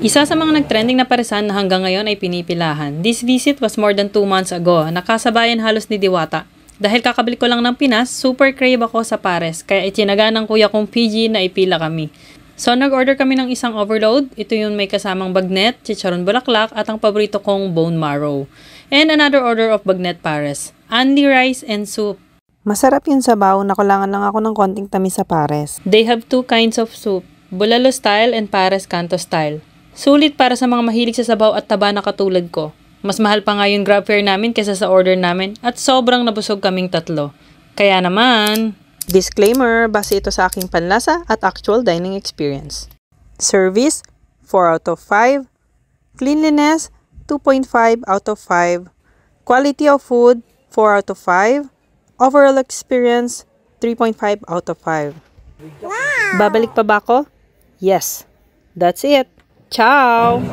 Isa sa mga nagtrending na paresan na hanggang ngayon ay pinipilahan. This visit was more than 2 months ago. Nakasabayan halos ni Diwata. Dahil kakabalik ko lang ng Pinas, super crave ako sa pares. Kaya itinaga ng kuya kong PG na ipila kami. So nag-order kami ng isang overload. Ito yung may kasamang bagnet, chicharon bulaklak at ang paborito kong bone marrow. And another order of bagnet pares. Only rice and soup. Masarap yung sabaw, nakulangan lang ako ng konting tamis sa pares. They have 2 kinds of soup. Bulalo style and pares kanto style. Sulit para sa mga mahilig sa sabaw at taba na katulad ko. Mas mahal pa nga yung grab fare namin kaysa sa order namin at sobrang nabusog kaming tatlo. Kaya naman... Disclaimer, base ito sa aking panlasa at actual dining experience. Service, 4 out of 5. Cleanliness, 2.5 out of 5. Quality of food, 4 out of 5. Overall experience, 3.5 out of 5. Wow! Babalik pa ba ako? Yes. That's it. Ciao!